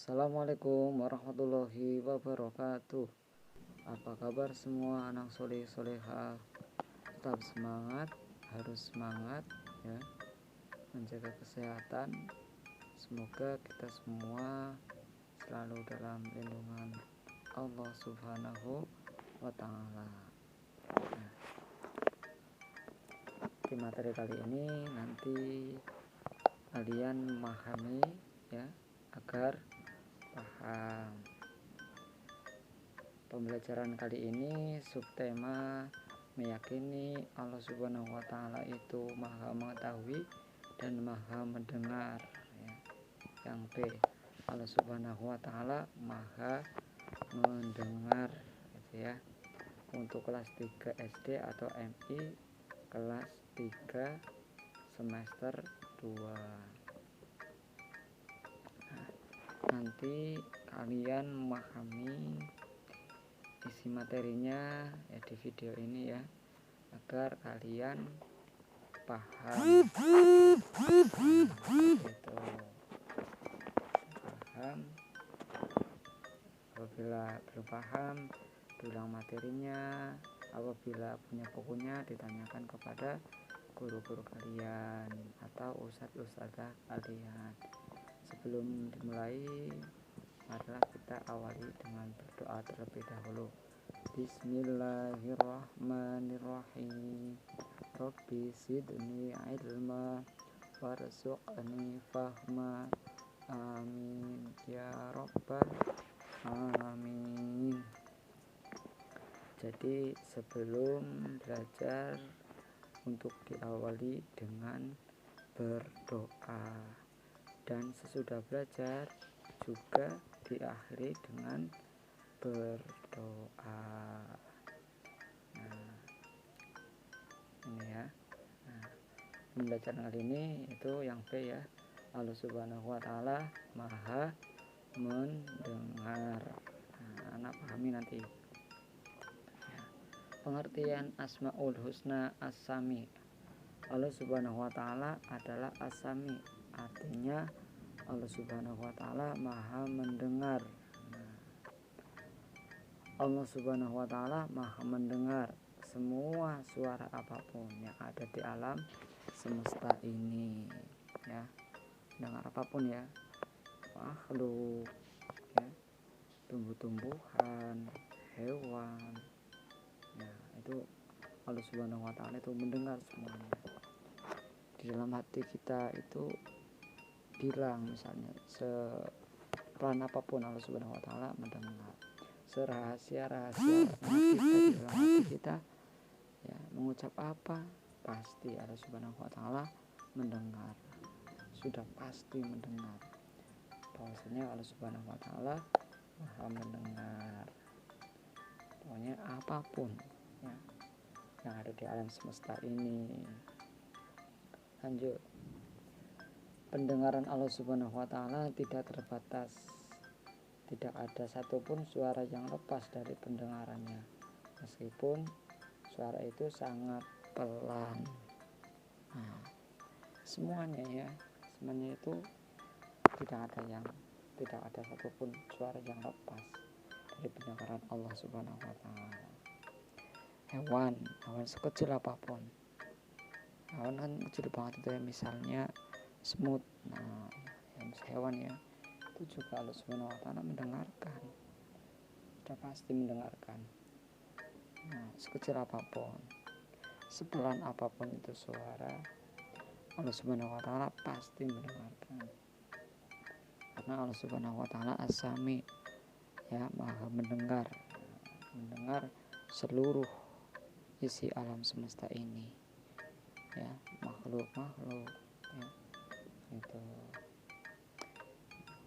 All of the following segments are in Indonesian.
Assalamualaikum warahmatullahi wabarakatuh. Apa kabar semua anak soleh soleha? Tetap semangat, harus semangat ya, menjaga kesehatan. Semoga kita semua selalu dalam lindungan Allah Subhanahu wa Ta'ala. Nah, di materi kali ini nanti kalian memahami ya, agar paham. Pembelajaran kali ini subtema meyakini Allah Subhanahu wa Ta'ala itu Maha mengetahui dan Maha mendengar ya. Yang B, Allah Subhanahu wa Ta'ala Maha mendengar gitu ya. Untuk kelas 3 SD atau MI kelas 3 semester 2. Nanti kalian memahami isi materinya ya di video ini ya, agar kalian paham gitu. Paham. Apabila belum paham, diulang materinya. Apabila punya bukunya, ditanyakan kepada guru-guru kalian atau ustadz-ustadzah kalian. Sebelum dimulai, marilah kita awali dengan berdoa terlebih dahulu. Bismillahirrahmanirrahim. Rabbi zidni ilma warzuqni fahma. Amin ya rabbal alamin. Jadi sebelum belajar, untuk diawali dengan berdoa, dan sesudah belajar juga diakhiri dengan berdoa. Nah, ini ya. Nah, pembelajaran kali ini itu yang B ya. Allah Subhanahu wa Ta'ala Maha mendengar. Nah, anak pahami nanti. Ya. Pengertian Asmaul Husna As-Sami. Allah Subhanahu wa Ta'ala adalah As-Sami, artinya Allah Subhanahu wa Ta'ala Maha mendengar. Allah Subhanahu wa Ta'ala Maha mendengar semua suara apapun yang ada di alam semesta ini ya. Dengar apapun ya, makhluk ya, tumbuh-tumbuhan, hewan ya, itu Allah Subhanahu wa Ta'ala itu mendengar semuanya. Di dalam hati kita itu bilang, misalnya sepelan apapun Allah Subhanahu wa Ta'ala mendengar. Serahasia-rahasia kita di dalam hati kita ya, mengucap apa pasti Allah Subhanahu wa Ta'ala mendengar. Sudah pasti mendengar. Bahwasanya Allah Subhanahu wa Ta'ala Maha mendengar. Pokoknya apapun ya, yang ada di alam semesta ini. Lanjut. Pendengaran Allah Subhanahu wa Ta'ala tidak terbatas. Tidak ada satupun suara yang lepas dari pendengarannya, meskipun suara itu sangat pelan. Nah, semuanya itu tidak ada satupun suara yang lepas dari pendengaran Allah Subhanahu wa Ta'ala. Hewan sekecil apapun, hewan kan kecil banget itu ya, misalnya semut. Nah, hewan ya, itu juga Allah Subhanahu wa Ta'ala mendengarkan, sudah pasti mendengarkan. Nah, sekecil apapun, sepelan apapun itu suara, Allah Subhanahu wa Ta'ala pasti mendengarkan. Karena Allah Subhanahu wa Ta'ala As-Sami ya, Maha mendengar seluruh isi alam semesta ini ya, makhluk ya, itu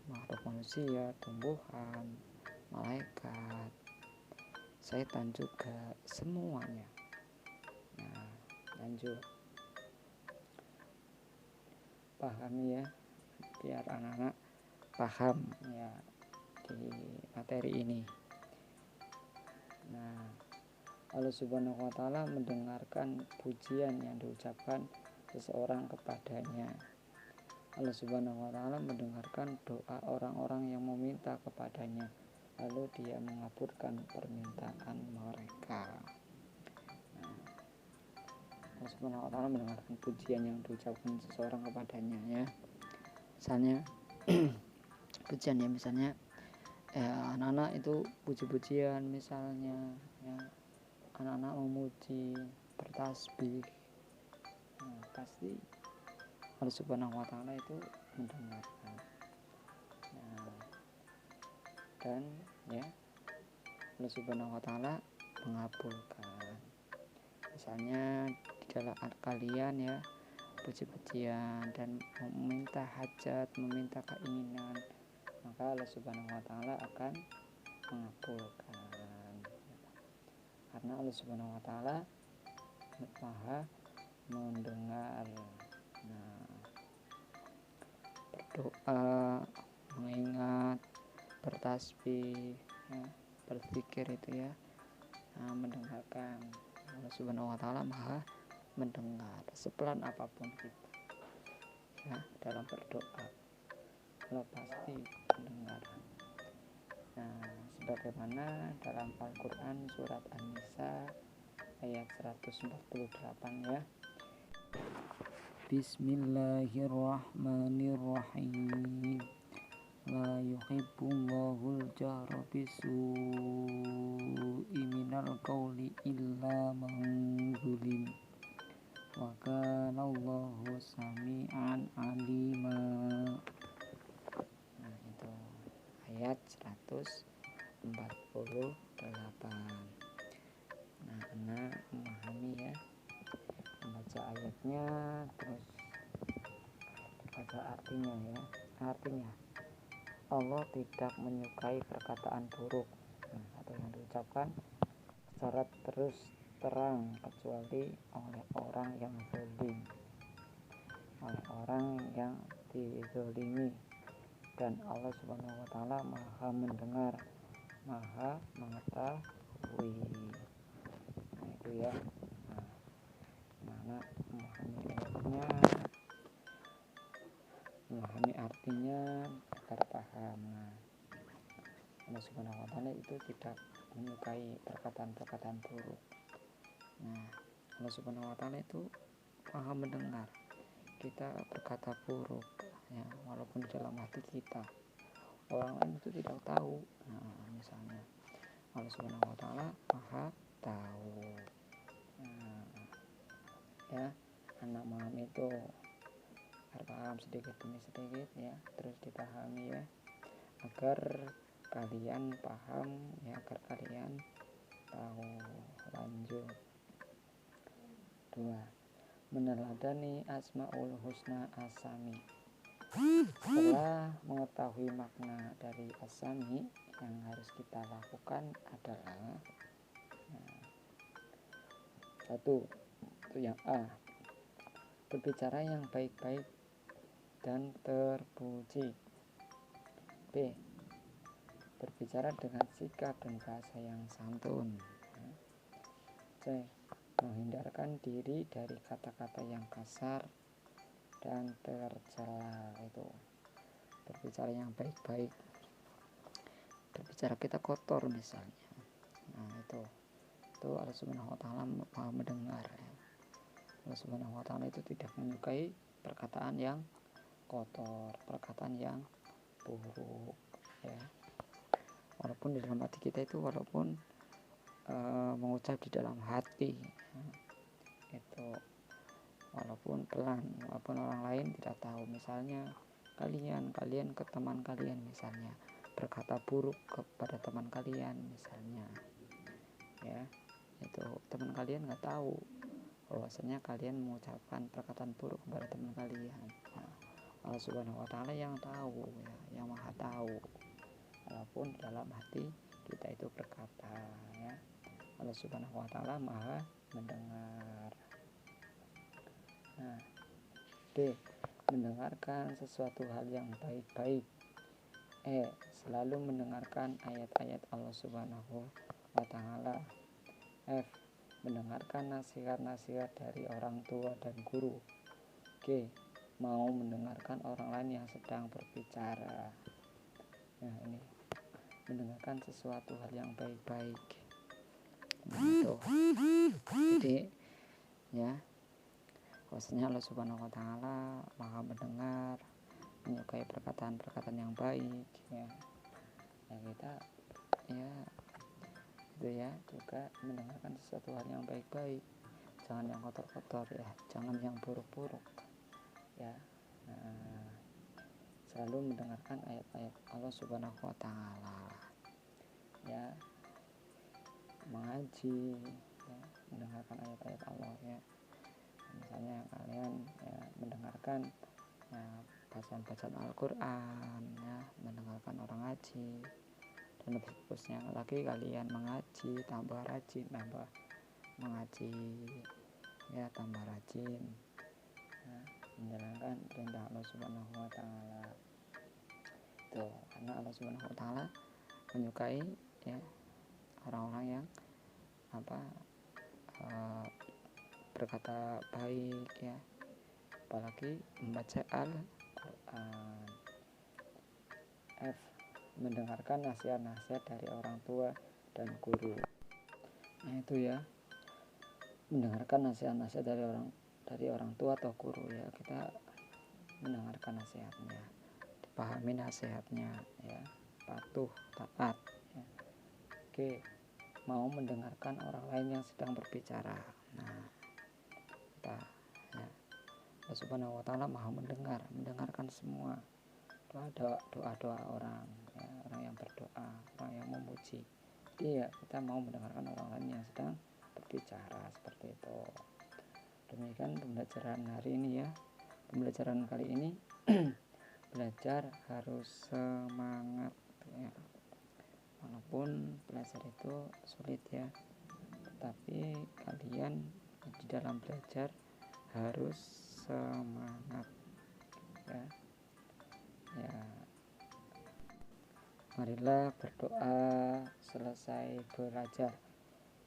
makhluk manusia, tumbuhan, malaikat, setan juga, semuanya. Nah, lanjut. Pahami ya, biar anak-anak paham ya di materi ini. Nah, Allah Subhanahu wa Ta'ala mendengarkan pujian yang diucapkan seseorang kepadanya. Allah Subhanahu wa taala mendengarkan doa orang-orang yang meminta kepadanya, lalu Dia mengabulkan permintaan mereka. Allah Subhanahu wa taala mendengarkan pujian yang diucapkan seseorang kepadanya, ya. Misalnya pujian, ya, misalnya anak-anak itu puji-pujian misalnya, ya, anak-anak memuji, bertasbih, pasti Allah Subhanahu wa taala itu mendengarkan. Dan ya, Allah Subhanahu wa taala mengabulkan. Misalnya di dalam kalian, ya, puji-pujian dan meminta hajat, meminta keinginan, maka Allah Subhanahu wa taala akan mengabulkan. Karena Allah Subhanahu wa taala Maha mendengar. Berdoa, mengingat, bertasbih, ya, berzikir itu, ya, mendengarkan. Allah Subhanahu wa taala Maha mendengar sepelan apapun kita, ya, dalam berdoa, Allah pasti mendengar. Sebagaimana dalam Al-Quran surat An-Nisa ayat 148, ya. Bismillahirrahmanirrahim. La yuhibbullahul jahra bisu'i minal qawli illa man zulim. Wa kana Allahu sami'an alima. Itu ayat 148. Anak memahami, ya, membaca ayatnya, terus baca artinya, ya. Artinya Allah tidak menyukai perkataan buruk atau yang diucapkan secara terus terang kecuali oleh orang yang zalim, oleh orang yang dizalimi. Dan Allah Subhanahu wa taala Maha mendengar, Maha mengetahui. Itu, ya. Mana memahami ayatnya, memahami artinya agar paham. Allah Subhanahu wa taala itu tidak menyukai perkataan-perkataan buruk. Allah Subhanahu wa taala itu Maha mendengar kita berkata buruk, ya, walaupun di dalam hati kita orang lain itu tidak tahu. Misalnya Allah Subhanahu wa taala Maha tahu. Ya, anak memahami itu paham sedikit demi sedikit, ya, terus dipahami, ya, agar kalian paham, ya, agar kalian tahu. Lanjut. 2. Meneladani Asmaul Husna Asami. Setelah mengetahui makna dari Asami, yang harus kita lakukan adalah 1. Itu yang A, berbicara yang baik-baik dan terpuji. B, berbicara dengan sikap dan bahasa yang santun. C, menghindarkan diri dari kata-kata yang kasar dan tercela. Itu berbicara yang baik-baik. Berbicara kita kotor misalnya, itu Allah Subhanahu wa taala Maha mendengar, ya. Allah Subhanahu wa taala itu tidak menyukai perkataan yang kotor, perkataan yang buruk, ya. Walaupun di dalam hati kita itu, walaupun mengucap di dalam hati, itu walaupun pelan, walaupun orang lain tidak tahu. Misalnya kalian ke teman kalian, misalnya berkata buruk kepada teman kalian, misalnya, ya, itu teman kalian nggak tahu bahwasanya kalian mengucapkan perkataan buruk kepada teman kalian. Allah Subhanahu wa taala yang tahu, ya, yang Maha tahu, walaupun dalam hati kita itu berkata, ya. Allah Subhanahu wa taala Maha mendengar. D, mendengarkan sesuatu hal yang baik-baik. E, selalu mendengarkan ayat-ayat Allah Subhanahu wa taala. F, mendengarkan nasihat-nasihat dari orang tua dan guru. G, mau mendengarkan orang lain yang sedang berbicara. Nah, ini mendengarkan sesuatu hal yang baik-baik. Gitu. Jadi ya, bahwasanya Allah Subhanahu wa taala Maha mendengar, menyukai perkataan-perkataan yang baik ya. Ya kita ya itu ya juga mendengarkan sesuatu hal yang baik-baik, jangan yang kotor-kotor ya, jangan yang buruk-buruk ya. Nah, selalu mendengarkan ayat-ayat Allah Subhanahu wa taala ya, mengaji ya, mendengarkan ayat-ayat Allah ya. Misalnya kalian ya mendengarkan ya bacaan-bacaan Al-Quran ya, mendengarkan orang ngaji, dan lebih bagusnya lagi kalian mengaji, tambah rajin, tambah mengaji ya, tambah rajin ya, menjalankan perintah Allah Subhanahu wa taala. Tuh, karena Allah Subhanahu wa taala menyukai ya orang-orang yang berkata baik ya, apalagi membaca Al-Quran. F. Mendengarkan nasihat-nasihat dari orang tua dan guru. Nah itu ya, mendengarkan nasihat-nasihat dari orang tua atau guru ya, kita mendengarkan nasihatnya, dipahami nasihatnya ya, patuh taat ya. Oke, mau mendengarkan orang lain yang sedang berbicara. Nah kita ya, Allah Subhanahu wa taala Maha mendengarkan semua doa-doa orang ya, orang yang berdoa, orang yang memuji. Jadi ya kita mau mendengarkan orang lain yang sedang berbicara, seperti itu. Demikian pembelajaran hari ini ya. Pembelajaran kali ini belajar harus semangat ya. Walaupun belajar itu sulit ya, tetapi kalian di dalam belajar harus semangat ya. Ya, marilah berdoa selesai belajar.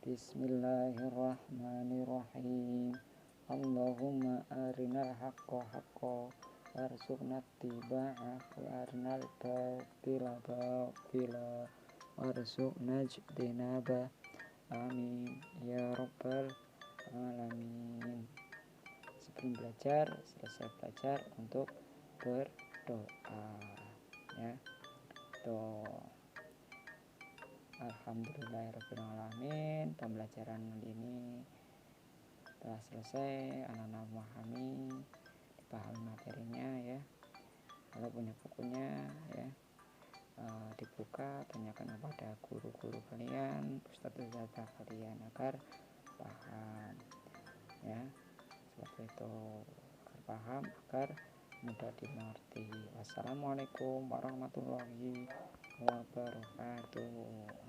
Bismillahirrahmanirrahim. Allahumma arinal haqqa haqqa warzuqna ittiba'ah wa arinal batila batila warzuqna ijtinaba. Amin ya rabbal alamin. Sebelum belajar, selesai belajar untuk berdoa ya. Tuh, alhamdulillahirrahmanirrahim. Pembelajaran ini telah selesai, anak-anak memahami, dipahami materinya ya. Kalau punya bukunya ya, dibuka, tanyakan kepada guru-guru kalian, ustadz-ustadzah kalian agar paham ya, seperti itu, agar paham, agar mudah dimengerti. Wassalamualaikum warahmatullahi wabarakatuh.